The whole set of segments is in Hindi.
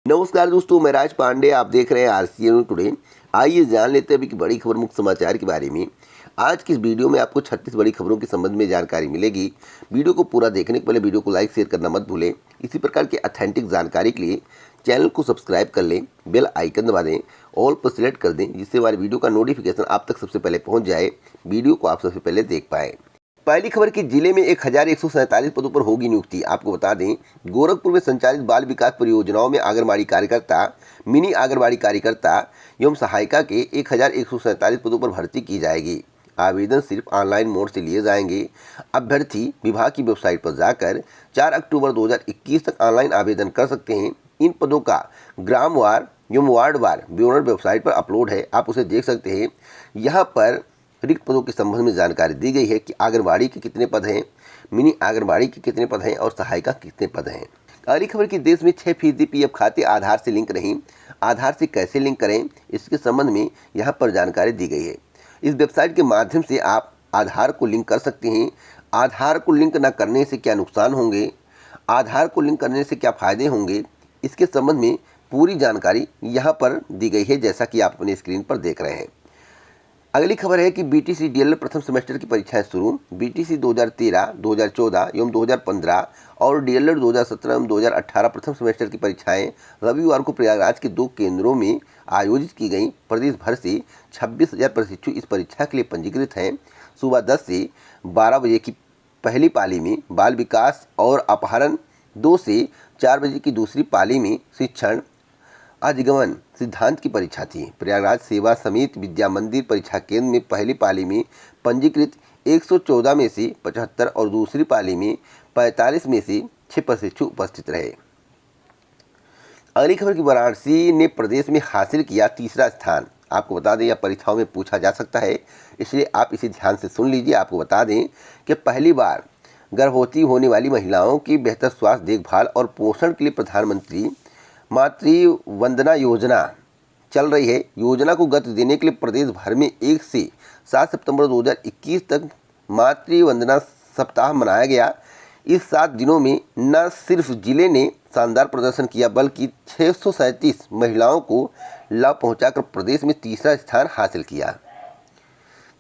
नमस्कार दोस्तों, मैं राज पांडे। आप देख रहे हैं आरसीएन टुडे। आइए जान लेते हैं अभी की बड़ी खबर मुख्य समाचार के बारे में। आज की इस वीडियो में आपको 36 बड़ी खबरों के संबंध में जानकारी मिलेगी। वीडियो को पूरा देखने के पहले वीडियो को लाइक शेयर करना मत भूलें। इसी प्रकार की ऑथेंटिक जानकारी के लिए चैनल को सब्सक्राइब कर लें, बेल आइकन दबा दें, ऑल पर सिलेक्ट कर दें, जिससे हमारी वीडियो का नोटिफिकेशन आप तक सबसे पहले पहुँच जाए, वीडियो को आप सबसे पहले देख पाए। पहली खबर कि जिले में 1147 पदों पर होगी नियुक्ति। आपको बता दें, गोरखपुर में संचालित बाल विकास परियोजनाओं में आंगनबाड़ी कार्यकर्ता, मिनी आंगनबाड़ी कार्यकर्ता एवं सहायिका के 1147 पदों पर भर्ती की जाएगी। आवेदन सिर्फ ऑनलाइन मोड से लिए जाएंगे। अभ्यर्थी विभाग की वेबसाइट पर जाकर 4 अक्टूबर 2021 तक ऑनलाइन आवेदन कर सकते हैं। इन पदों का ग्रामवार एवं वार्डवार विवरण वेबसाइट पर अपलोड है, आप उसे देख सकते हैं। यहाँ पर रिक्त पदों के संबंध में जानकारी दी गई है कि आंगनबाड़ी के कितने पद हैं, मिनी आंगनबाड़ी के कितने पद हैं और सहायिका के कितने पद हैं। अगली खबर की देश में 6% पीएफ खाते आधार से लिंक नहीं। आधार से कैसे लिंक करें, इसके संबंध में यहाँ पर जानकारी दी गई है। इस वेबसाइट के माध्यम से आप आधार को लिंक कर सकते हैं। आधार को लिंक न करने से क्या नुकसान होंगे, आधार को लिंक करने से क्या फ़ायदे होंगे, इसके संबंध में पूरी जानकारी यहाँ पर दी गई है, जैसा कि आप अपनी स्क्रीन पर देख रहे हैं। अगली खबर है कि बीटीसी डीएलएड प्रथम सेमेस्टर की परीक्षाएं शुरू। बीटीसी 2013, 2014 एवं 2015 और डीएलएड 2017 एवं 2018 प्रथम सेमेस्टर की परीक्षाएं रविवार को प्रयागराज के 2 केंद्रों में आयोजित की गई। प्रदेश भर से 26,000 प्रशिक्षु इस परीक्षा के लिए पंजीकृत हैं। सुबह 10 से 12 बजे की पहली पाली में बाल विकास और अपहरण, 2 से 4 बजे की दूसरी पाली में शिक्षण अधिगमन सिद्धांत की परीक्षा थी। प्रयागराज सेवा समिति विद्या मंदिर परीक्षा केंद्र में पहली पाली में पंजीकृत 114 में से 75 और दूसरी पाली में 45 में से 6 प्रशिक्षु उपस्थित रहे। अगली खबर की वाराणसी ने प्रदेश में हासिल किया तीसरा स्थान। आपको बता दें, यह परीक्षाओं में पूछा जा सकता है, इसलिए आप इसे ध्यान से सुन लीजिए। आपको बता दें कि पहली बार गर्भवती होने वाली महिलाओं की बेहतर स्वास्थ्य देखभाल और पोषण के लिए प्रधानमंत्री मातृ वंदना योजना चल रही है। योजना को गति देने के लिए प्रदेश भर में 1 से 7 सितंबर 2021 तक मातृ वंदना सप्ताह मनाया गया। इस 7 दिनों में न सिर्फ जिले ने शानदार प्रदर्शन किया, बल्कि 637 महिलाओं को लाभ पहुंचाकर प्रदेश में तीसरा स्थान हासिल किया।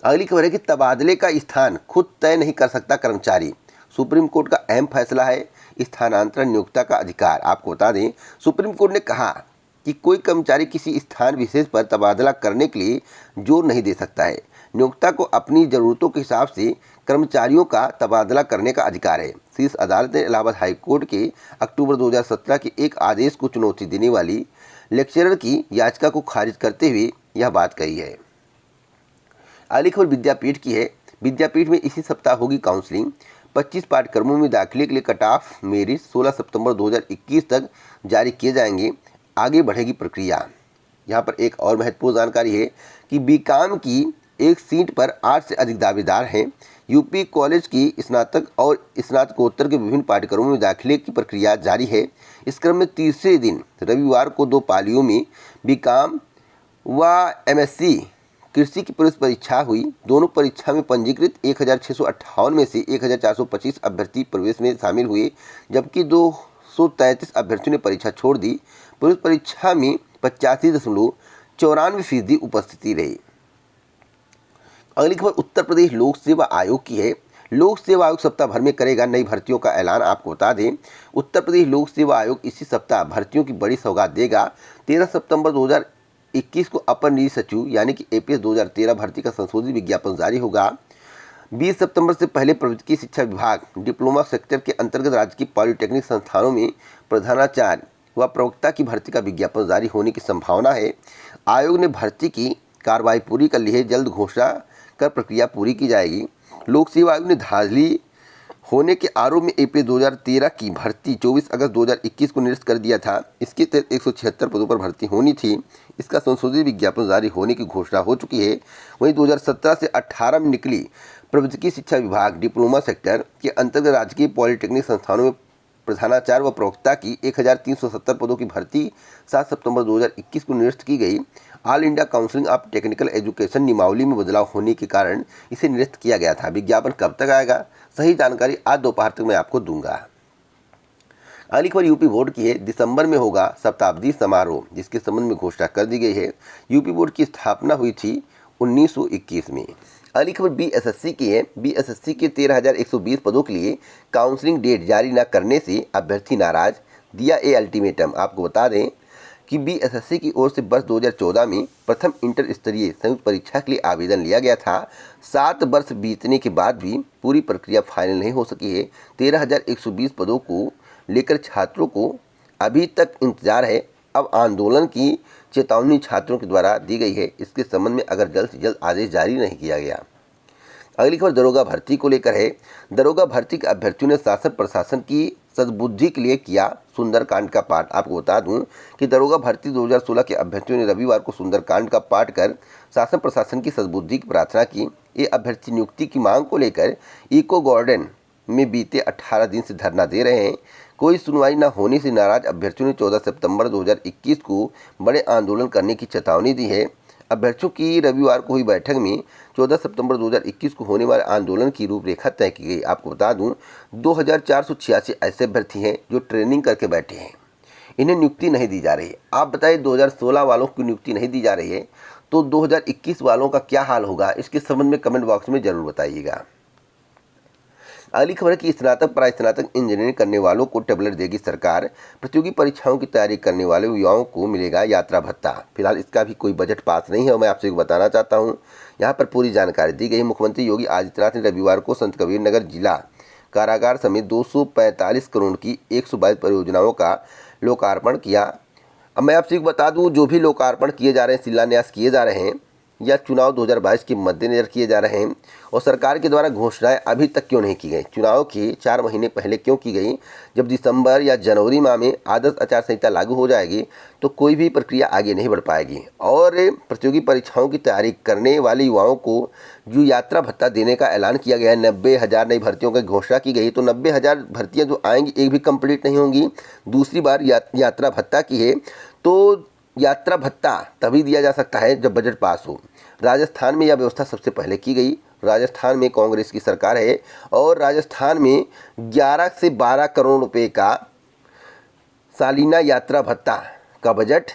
अगली खबर है कि तबादले का स्थान खुद तय नहीं कर सकता कर्मचारी। सुप्रीम कोर्ट का अहम फैसला है स्थानांतरण नियोक्ता का अधिकार। आपको बता दें, सुप्रीम कोर्ट ने कहा कि कोई कर्मचारी किसी स्थान विशेष पर तबादला करने के लिए जोर नहीं दे सकता है। नियोक्ता को अपनी ज़रूरतों के हिसाब से कर्मचारियों का तबादला करने का अधिकार है। शीर्ष अदालत ने इलाहाबाद हाई कोर्ट के अक्टूबर 2017 के एक आदेश को चुनौती देने वाली लेक्चरर की याचिका को खारिज करते हुए यह बात कही है। अगली खबर विद्यापीठ की है। विद्यापीठ में इसी सप्ताह होगी काउंसलिंग। 25 पाठ्यक्रमों में दाखिले के लिए कट ऑफ मेरिट 16 सितंबर 2021 तक जारी किए जाएंगे। आगे बढ़ेगी प्रक्रिया। यहाँ पर एक और महत्वपूर्ण जानकारी है कि बीकॉम की एक सीट पर 8 से अधिक दावेदार हैं। यूपी कॉलेज की स्नातक और स्नातकोत्तर के विभिन्न पाठ्यक्रमों में दाखिले की प्रक्रिया जारी है। इस क्रम में तीसरे दिन रविवार को 2 पालियों में बीकॉम व एमएससी कृषि की प्रवेश परीक्षा हुई। दोनों परीक्षा में पंजीकृत 1658 में से 1425 अभ्यर्थी प्रवेश में शामिल हुए, जबकि 233 अभ्यर्थियों ने परीक्षा छोड़ दी। प्रवेश परीक्षा में 85.94% उपस्थिति रही। अगली खबर उत्तर प्रदेश लोक सेवा आयोग की है। लोक सेवा आयोग सप्ताह भर में करेगा नई भर्तियों का ऐलान। आपको बता दें, उत्तर प्रदेश लोक सेवा आयोग इसी सप्ताह भर्तियों की बड़ी सौगात देगा। 13 सितंबर 2021 को अपर निजी सचिव यानी कि एपीएस 2013 भर्ती का संशोधित विज्ञापन जारी होगा। 20 सितंबर से पहले प्रवृत्ति शिक्षा विभाग डिप्लोमा सेक्टर के अंतर्गत राज्य की पॉलिटेक्निक संस्थानों में प्रधानाचार्य व प्रवक्ता की भर्ती का विज्ञापन जारी होने की संभावना है। आयोग ने भर्ती की कार्रवाई पूरी कर ली है, जल्द घोषणा कर प्रक्रिया पूरी की जाएगी। लोक सेवा आयोग ने धांधली होने के आरोप में एपीएस 2013 की भर्ती 24 अगस्त 2021 को निरस्त कर दिया था। इसके तहत 176 पदों पर भर्ती होनी थी। इसका संशोधित विज्ञापन जारी होने की घोषणा हो चुकी है। वहीं 2017 से 18 में निकली प्रबंधकीय शिक्षा विभाग डिप्लोमा सेक्टर के अंतर्गत राजकीय पॉलिटेक्निक संस्थानों में प्रधानाचार्य व प्रवक्ता की 1370 पदों की भर्ती 7 सितंबर 2021 को निरस्त की गई। All India council of technical education नियमावली में बदलाव होने के कारण इसे निरस्त किया गया था। विज्ञापन कब तक आएगा, सही जानकारी आज दोपहर तक मैं आपको दूंगा। अगली खबर यूपी बोर्ड की है। दिसंबर में होगा शताब्दी समारोह, जिसके संबंध में घोषणा कर दी गई है। यूपी बोर्ड की स्थापना हुई थी 1921 में। अगली खबर बीएसएससी की है। बीएसएससी के 13,120 पदों के लिए काउंसलिंग डेट जारी न करने से अभ्यर्थी नाराज, दिया ए अल्टीमेटम। आपको बता दें कि बीएसएससी की ओर से वर्ष 2014 में प्रथम इंटर स्तरीय संयुक्त परीक्षा के लिए आवेदन लिया गया था। 7 वर्ष बीतने के बाद भी पूरी प्रक्रिया फाइनल नहीं हो सकी है। 13,120 पदों को लेकर छात्रों को अभी तक इंतजार है। अब आंदोलन की चेतावनी छात्रों के द्वारा दी गई है। इसके संबंध में अगर जल्द से जल्द आदेश जारी नहीं किया गया। अगली खबर दरोगा भर्ती को लेकर है। दरोगा भर्ती के अभ्यर्थियों ने शासन प्रशासन की सद्बुद्धि के लिए किया सुंदरकांड का पाठ। आपको बता दूं कि दरोगा भर्ती 2016 के अभ्यर्थियों ने रविवार को सुंदरकांड का पाठ कर शासन प्रशासन की सद्बुद्धि की प्रार्थना की। ये अभ्यर्थी नियुक्ति की मांग को लेकर इको गार्डन में बीते 18 दिन से धरना दे रहे हैं। कोई सुनवाई न होने से नाराज अभ्यर्थियों ने 14 सितंबर 2021 को बड़े आंदोलन करने की चेतावनी दी है। अभ्यर्थियों की रविवार को हुई बैठक में 14 सितंबर 2021 को होने वाले आंदोलन की रूपरेखा तय की गई। आपको बता दूं 2486 ऐसे अभ्यर्थी हैं जो ट्रेनिंग करके बैठे हैं, इन्हें नियुक्ति नहीं दी जा रही है। आप बताइए 2016 वालों को नियुक्ति नहीं दी जा रही है तो 2021 वालों का क्या हाल होगा, इसके संबंध में कमेंट बॉक्स में जरूर बताइएगा। अगली खबर है कि स्नातक परास्नातक इंजीनियरिंग करने वालों को टैबलेट देगी सरकार। प्रतियोगी परीक्षाओं की तैयारी करने वाले युवाओं को मिलेगा यात्रा भत्ता। फिलहाल इसका भी कोई बजट पास नहीं है और मैं आपसे बताना चाहता हूं, यहां पर पूरी जानकारी दी गई। मुख्यमंत्री योगी आदित्यनाथ ने रविवार को संत कबीर नगर जिला कारागार समेत 245 करोड़ की 122 परियोजनाओं का लोकार्पण किया। अब मैं आपसे बता दूं, जो भी लोकार्पण किए जा रहे हैं, शिलान्यास किए जा रहे हैं या चुनाव 2022 के मद्देनजर किए जा रहे हैं और सरकार के द्वारा घोषणाएं अभी तक क्यों नहीं की गई, चुनाव के 4 महीने पहले क्यों की गई। जब दिसंबर या जनवरी माह में आदर्श आचार संहिता लागू हो जाएगी तो कोई भी प्रक्रिया आगे नहीं बढ़ पाएगी। और प्रतियोगी परीक्षाओं की तैयारी करने वाले युवाओं को जो यात्रा भत्ता देने का ऐलान किया गया है, 90,000 नई भर्तियों की घोषणा की गई, तो 90,000 भर्तियाँ जो आएंगी एक भी कंप्लीट नहीं होंगी। दूसरी बार यात्रा भत्ता की है तो यात्रा भत्ता तभी दिया जा सकता है जब बजट पास हो। राजस्थान में यह व्यवस्था सबसे पहले की गई। राजस्थान में कांग्रेस की सरकार है और राजस्थान में 11 से 12 करोड़ रुपए का सालाना यात्रा भत्ता का बजट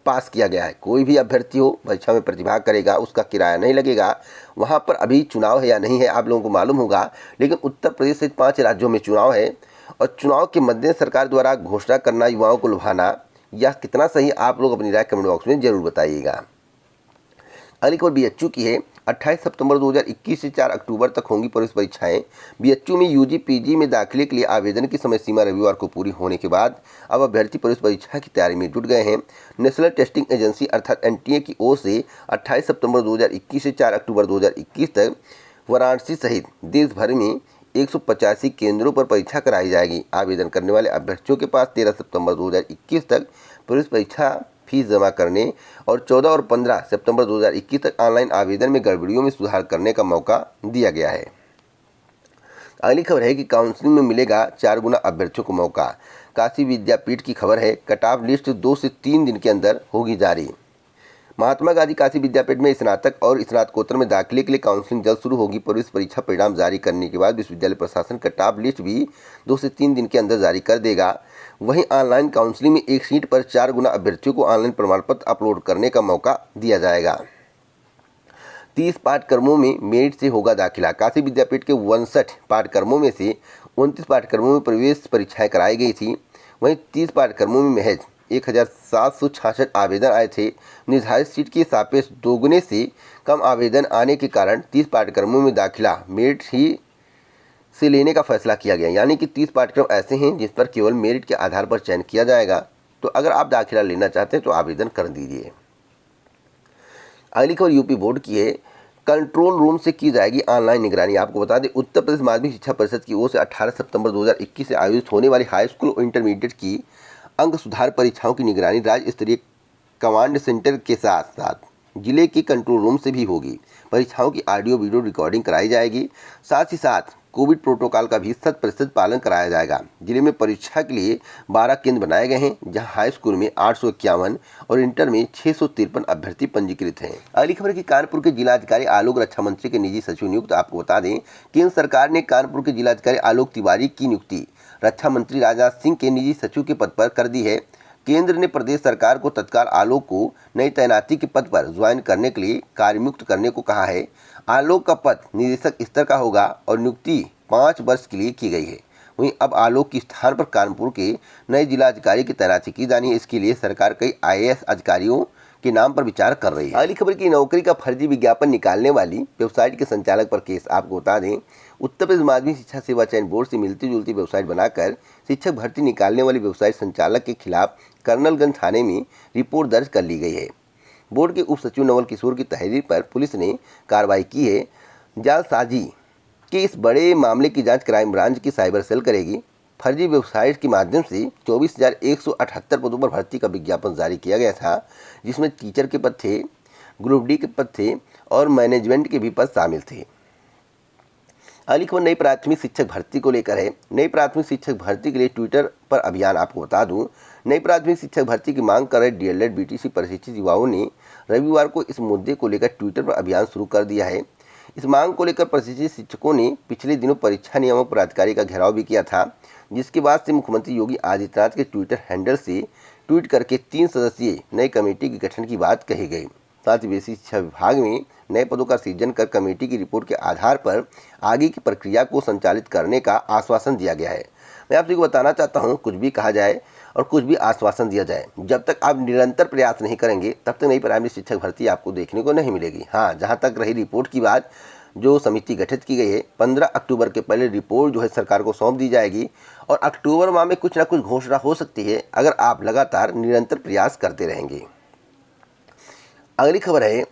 पास किया गया है। कोई भी अभ्यर्थी हो परीक्षा में प्रतिभाग करेगा, उसका किराया नहीं लगेगा। वहाँ पर अभी चुनाव है या नहीं है आप लोगों को मालूम होगा, लेकिन उत्तर प्रदेश सहित 5 राज्यों में चुनाव है और चुनाव के मद्देनजर सरकार द्वारा घोषणा करना, युवाओं को लुभाना, यह कितना सही, आप लोग अपनी राय कमेंट बॉक्स में जरूर बताइएगा। अगली खबर बीएचयू की है। 28 सितंबर 2021 से 4 अक्टूबर तक होंगी प्रवेश परीक्षाएं। बीएचयू में यूजी पीजी में दाखिले के लिए आवेदन की समय सीमा रविवार को पूरी होने के बाद अब अभ्यर्थी प्रवेश परीक्षा की तैयारी में जुट गए हैं। नेशनल टेस्टिंग एजेंसी अर्थात एनटीए की ओर से 28 सितंबर 2021 से 4 अक्टूबर 2021 तक वाराणसी सहित देश भर में 185 केंद्रों पर परीक्षा कराई जाएगी। आवेदन करने वाले अभ्यर्थियों के पास 13 सितंबर 2021 तक प्रवेश परीक्षा फीस जमा करने और 14 और 15 सितंबर 2021 तक ऑनलाइन आवेदन में गड़बड़ियों में सुधार करने का मौका दिया गया है। अगली खबर है कि काउंसलिंग में मिलेगा 4 गुना अभ्यर्थियों को मौका। काशी विद्यापीठ की खबर है। कट ऑफ लिस्ट 2 से 3 दिन के अंदर होगी जारी। महात्मा गांधी काशी विद्यापीठ में स्नातक और स्नातकोत्तर में दाखिले के लिए काउंसलिंग जल्द शुरू होगी। प्रवेश परीक्षा परिणाम जारी करने के बाद विश्वविद्यालय प्रशासन कट ऑफ लिस्ट भी 2 से 3 दिन के अंदर जारी कर देगा। वहीं ऑनलाइन काउंसलिंग में एक सीट पर 4 गुना अभ्यर्थियों को ऑनलाइन प्रमाण पत्र अपलोड करने का मौका दिया जाएगा। 30 पाठ्यक्रमों में मेरिट से होगा दाखिला। काशी विद्यापीठ के 59 पाठ्यक्रमों में से 29 पाठ्यक्रमों में प्रवेश परीक्षाएं कराई गई थी। वहीं 30 पाठ्यक्रमों में महज 1766 आवेदन आए थे। निर्धारित सीट के सापेक्ष दोगुने से कम आवेदन आने के कारण 30 पाठ्यक्रमों में दाखिला मेरिट ही से लेने का फैसला किया गया। यानी कि 30 पाठ्यक्रम ऐसे हैं जिस पर केवल मेरिट के आधार पर चयन किया जाएगा। तो अगर आप दाखिला लेना चाहते हैं तो आवेदन कर दीजिए। अगली खबर यूपी बोर्ड की है। कंट्रोल रूम से की जाएगी ऑनलाइन निगरानी। आपको बता दें उत्तर प्रदेश माध्यमिक शिक्षा परिषद की ओर से 18 सितंबर 2021 से आयोजित होने वाली हाई स्कूल और इंटरमीडिएट की अंक सुधार परीक्षाओं की निगरानी राज्य स्तरीय कमांड सेंटर के साथ साथ जिले के कंट्रोल रूम से भी होगी। परीक्षाओं की ऑडियो वीडियो रिकॉर्डिंग कराई जाएगी। साथ ही साथ कोविड प्रोटोकॉल का भी 100% पालन कराया जाएगा। जिले में परीक्षा के लिए 12 केंद्र बनाए गए हैं, जहां हाई स्कूल में 851 और इंटर में 653 अभ्यर्थी पंजीकृत हैं। अगली खबर की कानपुर के जिलाधिकारी आलोक रक्षा मंत्री के निजी सचिव नियुक्त। आपको बता दें केंद्र सरकार ने कानपुर के जिलाधिकारी आलोक तिवारी की नियुक्ति रक्षा मंत्री राजनाथ सिंह के निजी सचिव के पद पर कर दी है। केंद्र ने प्रदेश सरकार को तत्काल आलोक को नई तैनाती के पद पर ज्वाइन करने के लिए कार्यमुक्त करने को कहा है। आलोक का पद निदेशक स्तर का होगा और नियुक्ति 5 वर्ष के लिए की गई है। वहीं अब आलोक के स्थान पर कानपुर के नए जिलाधिकारी की तैनाती की जानी है। इसके लिए सरकार कई IAS अधिकारियों के नाम पर विचार कर रही है। अगली खबर की नौकरी का फर्जी विज्ञापन निकालने वाली वेबसाइट के संचालक पर केस। आपको बता दें, उत्तर प्रदेश माध्यमिक शिक्षा सेवा चयन बोर्ड से मिलती जुलती वेबसाइट बनाकर शिक्षक भर्ती निकालने वाली वेबसाइट संचालक के खिलाफ कर्नलगंज थाने में रिपोर्ट दर्ज कर ली गई है। बोर्ड के उप सचिव नवल किशोर की तहरीर पर पुलिस ने कार्रवाई की है। जालसाजी के इस बड़े मामले की जांच क्राइम ब्रांच की साइबर सेल करेगी। फर्जी वेबसाइट के माध्यम से 24,178 पदों पर भर्ती का विज्ञापन जारी किया गया था, जिसमें टीचर के पद थे, ग्रुप डी के पद थे और मैनेजमेंट के भी पद शामिल थे। अगली खबर नई प्राथमिक शिक्षक भर्ती को लेकर है। नई प्राथमिक शिक्षक भर्ती के लिए ट्विटर पर अभियान। आपको बता दूं, नई प्राथमिक शिक्षक भर्ती की मांग कर रहे DLED BTC प्रशिक्षित युवाओं ने रविवार को इस मुद्दे को लेकर ट्विटर पर अभियान शुरू कर दिया है। इस मांग को लेकर प्रशिक्षित शिक्षकों ने पिछले दिनों परीक्षा नियामक प्राधिकारी का घेराव भी किया था, जिसके बाद से मुख्यमंत्री योगी आदित्यनाथ के ट्विटर हैंडल से ट्वीट करके 3 सदस्यीय नई कमेटी के गठन की बात कही गई। साथ ही बेसिक शिक्षा विभाग में नए पदों का सृजन कर कमेटी की रिपोर्ट के आधार पर आगे की प्रक्रिया को संचालित करने का आश्वासन दिया गया है। मैं आप सभी को बताना चाहता हूं, कुछ भी कहा जाए और कुछ भी आश्वासन दिया जाए, जब तक आप निरंतर प्रयास नहीं करेंगे तब तक नई प्राइमरी शिक्षक भर्ती आपको देखने को नहीं मिलेगी। हाँ, जहाँ तक रही रिपोर्ट की बात, जो समिति गठित की गई है, 15 अक्टूबर के पहले रिपोर्ट जो है सरकार को सौंप दी जाएगी और अक्टूबर माह में कुछ ना कुछ घोषणा हो सकती है, अगर आप लगातार निरंतर प्रयास करते रहेंगे। अगली खबर है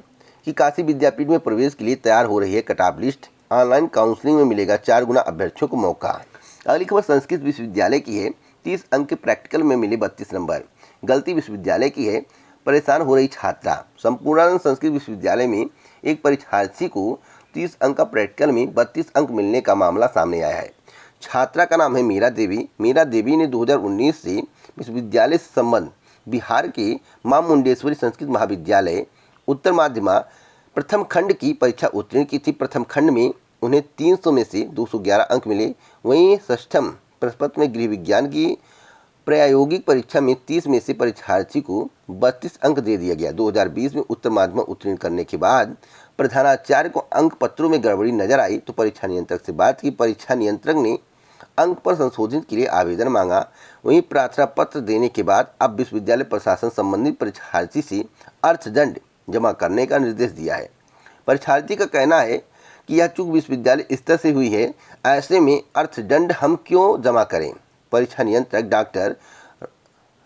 कि काशी विद्यापीठ में प्रवेश के लिए तैयार हो रही है cut off list. Online counselling में मिलेगा 4 गुना अभ्यर्थियों को मौका। अगली खबर संस्कृत विश्वविद्यालय की है। 30 अंक के प्रैक्टिकल में मिले 32 नंबर। गलती विश्वविद्यालय की है, परेशान हो रही छात्रा। संपूर्णानंद संस्कृत विश्वविद्यालय में एक परीक्षार्थी को 30 अंक का प्रैक्टिकल में 32 अंक मिलने का मामला सामने आया है। छात्रा का नाम है मीरा देवी। मीरा देवी ने 2019 से विश्वविद्यालय से संबंध बिहार के मां मुंडेश्वरी संस्कृत महाविद्यालय उत्तर माध्यमा प्रथम खंड की परीक्षा उत्तीर्ण की थी। प्रथम खंड में उन्हें 300 में से 211 अंक मिले। वहीं षष्ठम प्रश्नपत्र में गृह विज्ञान की प्रायोगिक परीक्षा में 30 में से परीक्षार्थी को 32 अंक दे दिया गया। 2020 में उत्तर माध्यमा उत्तीर्ण करने के बाद प्रधानाचार्य को अंक पत्रों में गड़बड़ी नजर आई तो परीक्षा नियंत्रक से बात की। परीक्षा नियंत्रक ने अंक पर संशोधन के लिए आवेदन मांगा। वहीं प्रार्थना पत्र देने के बाद अब विश्वविद्यालय प्रशासन संबंधित परीक्षार्थी से अर्थदंड जमा करने का निर्देश दिया है। परीक्षार्थी का कहना है कि यह चूक विश्वविद्यालय स्तर से हुई है, ऐसे में अर्थदंड हम क्यों जमा करें। परीक्षा नियंत्रक डॉक्टर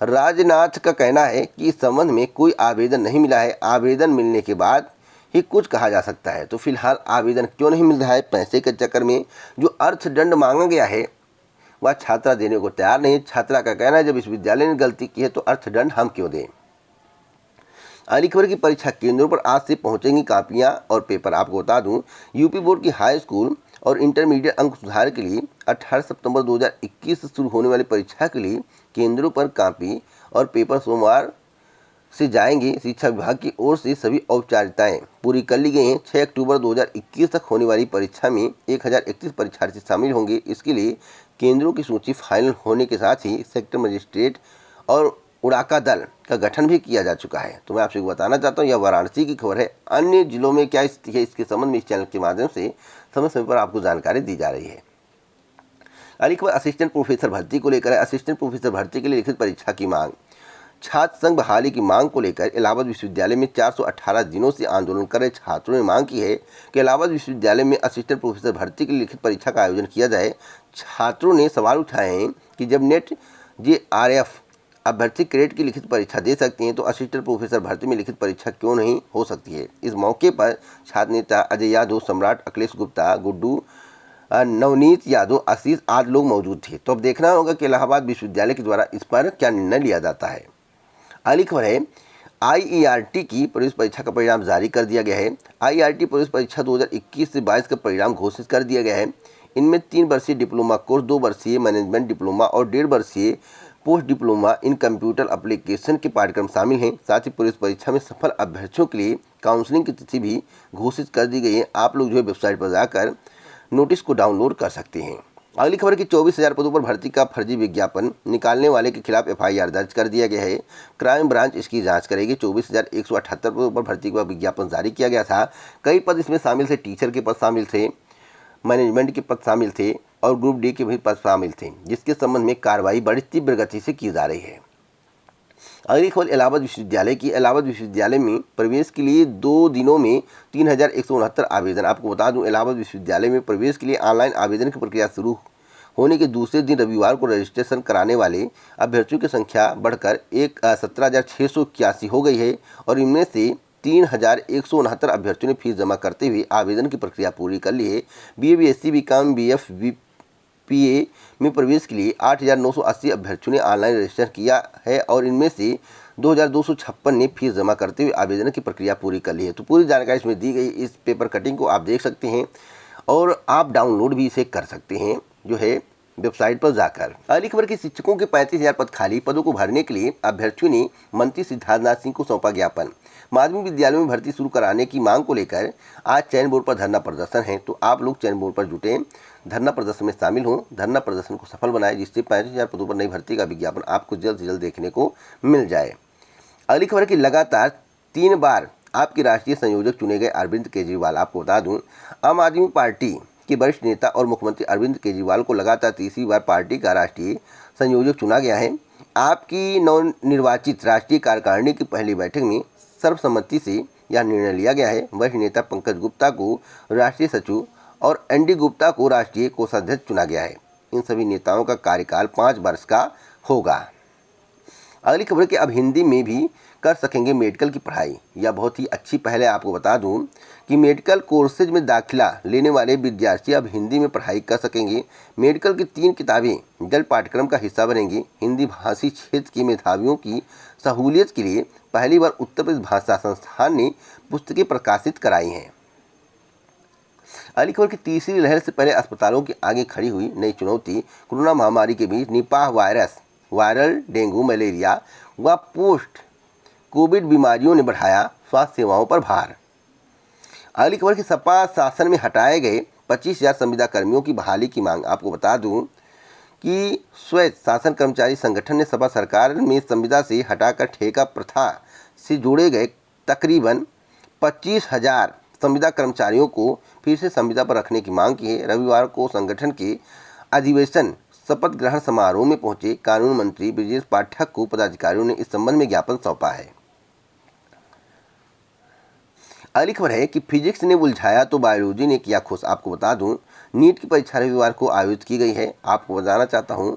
राजनाथ का कहना है कि इस संबंध में कोई आवेदन नहीं मिला है। आवेदन मिलने के बाद ही कुछ कहा जा सकता है। तो फिलहाल आवेदन क्यों नहीं मिल रहा है? पैसे के चक्कर में जो अर्थदंड मांगा गया है वह छात्रा देने को तैयार नहीं। छात्रा का कहना है जब विश्वविद्यालय ने गलती की है तो अर्थदंड हम क्यों दें। अगली खबर की परीक्षा केंद्रों पर आज से पहुंचेंगी कापियां और पेपर। आपको बता दूं, यूपी बोर्ड की हाई स्कूल और इंटरमीडिएट अंक सुधार के लिए 18 सितंबर 2021 से शुरू होने वाली परीक्षा के लिए केंद्रों पर कापी और पेपर सोमवार से जाएंगे। शिक्षा विभाग की ओर से सभी औपचारिकताएं पूरी कर ली गई हैं। 6 अक्टूबर 2021 तक होने वाली परीक्षा में 1031 परीक्षार्थी शामिल होंगे। इसके लिए केंद्रों की सूची फाइनल होने के साथ ही सेक्टर मजिस्ट्रेट और उड़ाका दल का गठन भी किया जा चुका है। तो मैं आपसे बताना चाहता हूँ, यह वाराणसी की खबर है। अन्य जिलों में क्या स्थिति है, इसके संबंध में इस चैनल के माध्यम से समय समय पर आपको जानकारी दी जा रही है। अगली खबर असिस्टेंट प्रोफेसर भर्ती को लेकर है। असिस्टेंट प्रोफेसर भर्ती के लिए लिखित परीक्षा की मांग। छात्र संघ बहाली की मांग को लेकर इलाहाबाद विश्वविद्यालय में 418 दिनों से आंदोलन कर रहे छात्रों ने मांग की है कि इलाहाबाद विश्वविद्यालय में असिस्टेंट प्रोफेसर भर्ती के लिए लिखित परीक्षा का आयोजन किया जाए। छात्रों ने सवाल उठाए हैं कि जब नेट JRF अभ्यर्थी ग्रेड की लिखित परीक्षा दे सकती हैं तो असिस्टेंट प्रोफेसर भर्ती में लिखित परीक्षा क्यों नहीं हो सकती है। इस मौके पर छात्र नेता अजय यादव, सम्राट, अखिलेश गुप्ता, गुड्डू, नवनीत यादव, आशीष आदि लोग मौजूद थे। तो अब देखना होगा कि इलाहाबाद विश्वविद्यालय के द्वारा इस पर क्या निर्णय लिया जाता है। अगली खबर है IERT की प्रवेश परीक्षा का परिणाम जारी कर दिया गया है। IERT प्रवेश परीक्षा 2021 से 22 का परिणाम घोषित कर दिया गया है। इनमें 3 वर्षीय डिप्लोमा कोर्स, 2 वर्षीय मैनेजमेंट डिप्लोमा और 1.5 वर्षीय post diploma in computer application के पाठ्यक्रम शामिल हैं। साथ ही प्रवेश परीक्षा में सफल अभ्यर्थियों के लिए काउंसलिंग की तिथि भी घोषित कर दी गई है। आप लोग जो है वेबसाइट पर जाकर नोटिस को डाउनलोड कर सकते हैं। अगली खबर की 24,000 पदों पर भर्ती का फर्जी विज्ञापन निकालने वाले के खिलाफ एफआईआर दर्ज कर दिया गया है। क्राइम ब्रांच इसकी जांच करेगी। 24,178 पदों पर भर्ती का विज्ञापन जारी किया गया था। कई पद इसमें शामिल थे, टीचर के पद शामिल थे, मैनेजमेंट के पद शामिल थे और ग्रुप डी के भी पद शामिल थे, जिसके संबंध में कार्रवाई बड़ी तीव्र गति से की जा रही है। अगली खबर इलाहाबाद विश्वविद्यालय की। इलाहाबाद विश्वविद्यालय में प्रवेश के लिए 2 दिनों में 3,169 आवेदन। आपको बता दूं, इलाहाबाद विश्वविद्यालय में प्रवेश के लिए ऑनलाइन आवेदन की प्रक्रिया शुरू होने के दूसरे दिन रविवार को रजिस्ट्रेशन कराने वाले अभ्यर्थियों की संख्या बढ़कर 17,681 हो गई है और इनमें से 3,169 अभ्यर्थियों ने फीस जमा करते हुए आवेदन की प्रक्रिया पूरी कर ली है। BA, BSc, BCom, BF, PA में प्रवेश के लिए 8,980 अभ्यर्थियों ने ऑनलाइन रजिस्टर किया है और इनमें से 2,256 ने फीस जमा करते हुए आवेदन की प्रक्रिया पूरी कर ली है। तो पूरी जानकारी इसमें दी गई। इस पेपर कटिंग को आप देख सकते हैं और आप डाउनलोड भी इसे कर सकते हैं जो है वेबसाइट पर जाकर। अगली खबर की शिक्षकों के 35,000 पद खाली, पदों को भरने के लिए अभ्यर्थियों ने मंत्री सिद्धार्थनाथ सिंह को सौंपा ज्ञापन। माध्यमिक विद्यालयों में भर्ती शुरू कराने की मांग को लेकर आज चयन बोर्ड पर धरना प्रदर्शन है। तो आप लोग चयन बोर्ड पर जुटे, धरना प्रदर्शन में शामिल हों, धरना प्रदर्शन को सफल बनाएं, जिससे 35,000 पदों पर नई भर्ती का विज्ञापन आपको जल्द से जल्द देखने को मिल जाए। अगली खबर की लगातार 3 बार आपके राष्ट्रीय संयोजक चुने गए अरविंद केजरीवाल। आपको बता दूं, आम आदमी पार्टी के वरिष्ठ नेता और मुख्यमंत्री अरविंद केजरीवाल को लगातार तीसरी बार पार्टी का राष्ट्रीय संयोजक चुना गया है। आपकी नवनिर्वाचित राष्ट्रीय कार्यकारिणी की पहली बैठक में सर्वसम्मति से यह निर्णय लिया गया है। वरिष्ठ नेता पंकज गुप्ता को राष्ट्रीय सचिव और ND गुप्ता को राष्ट्रीय कोषाध्यक्ष चुना गया है। इन सभी नेताओं का कार्यकाल 5 वर्ष का होगा। अगली खबर कि अब हिंदी में भी कर सकेंगे मेडिकल की पढ़ाई। यह बहुत ही अच्छी पहल है। आपको बता दूं कि मेडिकल कोर्सेज में दाखिला लेने वाले विद्यार्थी अब हिंदी में पढ़ाई कर सकेंगे। मेडिकल की 3 किताबें जल्द पाठ्यक्रम का हिस्सा बनेंगी। हिंदी भाषी क्षेत्र के मेधावियों की सहूलियत के लिए पहली बार उत्तर प्रदेश भाषा संस्थान ने पुस्तकें प्रकाशित कराई हैं। अगली खबर की तीसरी लहर से पहले अस्पतालों के आगे खड़ी हुई नई चुनौती। कोरोना महामारी के बीच Nipah virus, viral dengue, malaria व पोस्ट कोविड बीमारियों ने बढ़ाया स्वास्थ्य सेवाओं पर भार। अगली खबर की सपा शासन में हटाए गए 25,000 संविदा कर्मियों की बहाली की मांग। आपको बता दूं कि स्वयं शासन कर्मचारी संगठन ने सपा सरकार में संविदा से हटाकर ठेका प्रथा से जोड़े गए तकरीबन 25,000 संविदा कर्मचारियों को फिर से संविदा पर रखने की मांग की है। रविवार को संगठन के अधिवेशन शपथ ग्रहण समारोह में पहुंचे कानून मंत्री ब्रजेश पाठक को पदाधिकारियों ने इस संबंध में ज्ञापन सौंपा है। अगली खबर है कि फिजिक्स ने उलझाया तो बायोलॉजी ने किया खुश। आपको बता दूं, नीट की परीक्षा रविवार को आयोजित की गई है। आपको बताना चाहता हूं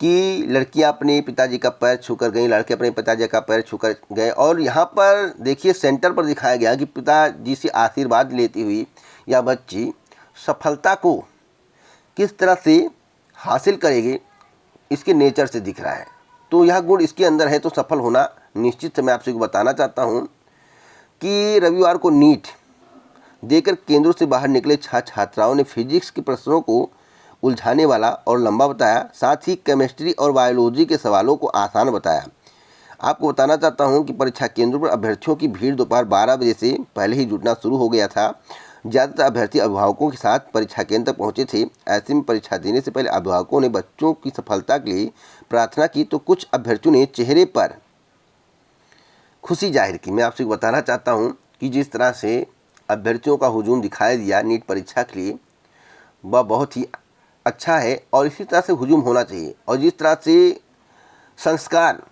कि लड़कियां अपने पिताजी का पैर छूकर गई, लड़के अपने पिताजी का पैर छूकर गए और यहां पर देखिए सेंटर पर दिखाया गया कि पिताजी से आशीर्वाद लेती हुई यह बच्ची सफलता को किस तरह से हासिल करेगी, इसके नेचर से दिख रहा है। तो यह गुण इसके अंदर है, तो सफल होना निश्चित है। मैं आपसे बताना चाहता हूं कि रविवार को नीट देकर केंद्रों से बाहर निकले छात्राओं ने फिजिक्स के प्रश्नों को उलझाने वाला और लंबा बताया, साथ ही केमिस्ट्री और बायोलॉजी के सवालों को आसान बताया। आपको बताना चाहता हूं कि परीक्षा केंद्रों पर अभ्यर्थियों की भीड़ दोपहर 12 बजे से पहले ही जुटना शुरू हो गया था। ज़्यादातर अभ्यर्थी अभिभावकों के साथ परीक्षा केंद्र तक पहुंचे थे। ऐसे में परीक्षा देने से पहले अभिभावकों ने बच्चों की सफलता के लिए प्रार्थना की, तो कुछ अभ्यर्थियों ने चेहरे पर खुशी जाहिर की। मैं आपसे बताना चाहता हूं कि जिस तरह से अभ्यर्थियों का हुजूम दिखाई दिया नीट परीक्षा के लिए, वह बहुत ही अच्छा है और इसी तरह से हुजूम होना चाहिए। और जिस तरह से संस्कार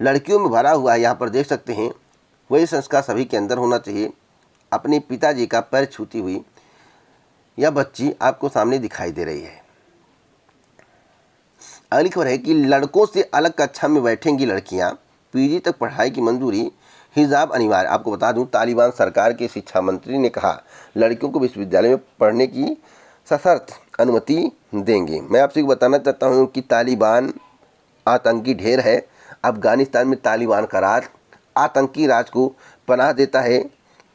लड़कियों में भरा हुआ है, यहाँ पर देख सकते हैं, वही संस्कार सभी के अंदर होना चाहिए। अपने पिताजी का पैर छूती हुई यह बच्ची आपको सामने दिखाई दे रही है। अगली खबर है कि लड़कों से अलग कक्षा में बैठेंगी लड़कियां, PG तक पढ़ाई की मंजूरी, हिजाब अनिवार्य। आपको बता दूं, तालिबान सरकार के शिक्षा मंत्री ने कहा लड़कियों को विश्वविद्यालय में पढ़ने की सशर्त अनुमति देंगे। मैं आपसे बताना चाहता हूं कि तालिबान आतंकी ढेर है। अफगानिस्तान में तालिबान का राज आतंकी राज को पनाह देता है।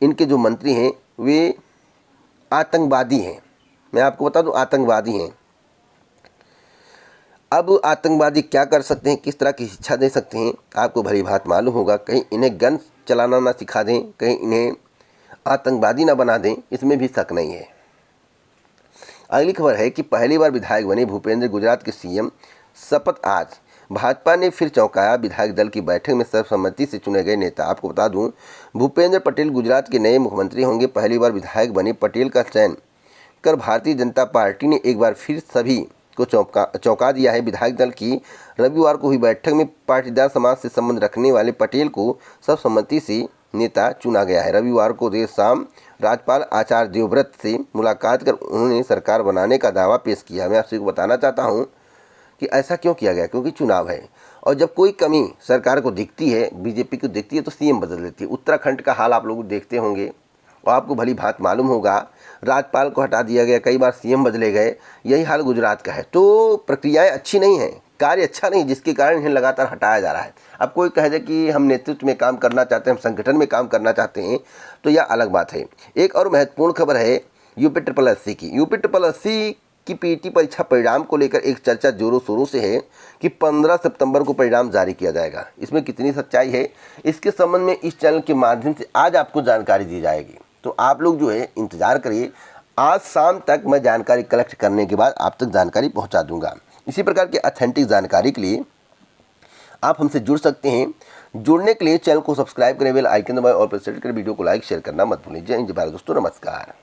इनके जो मंत्री हैं वे आतंकवादी हैं। मैं आपको बता दूं, आतंकवादी हैं। अब आतंकवादी क्या कर सकते हैं, किस तरह की शिक्षा दे सकते हैं, आपको भली भांति मालूम होगा। कहीं इन्हें गन चलाना ना सिखा दें, कहीं इन्हें आतंकवादी ना बना दें, इसमें भी शक नहीं है। अगली खबर है कि पहली बार विधायक बने भूपेंद्र, गुजरात के सीएम शपथ आज। भाजपा ने फिर चौंकाया, विधायक दल की बैठक में सर्वसम्मति से चुने गए नेता। आपको बता दूं, भूपेंद्र पटेल गुजरात के नए मुख्यमंत्री होंगे। पहली बार विधायक बने पटेल का चयन कर भारतीय जनता पार्टी ने एक बार फिर सभी को चौंका दिया है। विधायक दल की रविवार को हुई बैठक में पाटीदार समाज से संबंध रखने वाले पटेल को सर्वसम्मति से नेता चुना गया है। रविवार को देर शाम राज्यपाल आचार्य देवव्रत से मुलाकात कर उन्होंने सरकार बनाने का दावा पेश किया। मैं आपसे बताना चाहता हूं कि ऐसा क्यों किया गया, क्योंकि चुनाव है और जब कोई कमी सरकार को दिखती है, बीजेपी को दिखती है, तो सीएम बदल देती है। उत्तराखंड का हाल आप लोग देखते होंगे और आपको भली भांत मालूम होगा, राज्यपाल को हटा दिया गया, कई बार सीएम बदले गए। यही हाल गुजरात का है। तो प्रक्रियाएं अच्छी नहीं हैं, कार्य अच्छा नहीं, जिसके कारण इन्हें लगातार हटाया जा रहा है। अब कोई कहे दे कि हम नेतृत्व में काम करना चाहते हैं, हम संगठन में काम करना चाहते हैं, तो यह अलग बात है। एक और महत्वपूर्ण खबर है यूपी की। यूपी की पीटी परीक्षा परिणाम को लेकर एक चर्चा जोरों शोरों से है कि 15 सितंबर को परिणाम जारी किया जाएगा। इसमें कितनी सच्चाई है, इसके संबंध में इस चैनल के माध्यम से आज आपको जानकारी दी जाएगी। तो आप लोग जो है इंतज़ार करिए, आज शाम तक मैं जानकारी कलेक्ट करने के बाद आप तक जानकारी पहुंचा दूंगा। इसी प्रकार की ऑथेंटिक जानकारी के लिए आप हमसे जुड़ सकते हैं। जुड़ने के लिए चैनल को सब्सक्राइब करें, बेल आइकन दबाएं और प्रेस करें। वीडियो को लाइक शेयर करना मत भूलें। जय हिंद, जय भारत दोस्तों, नमस्कार।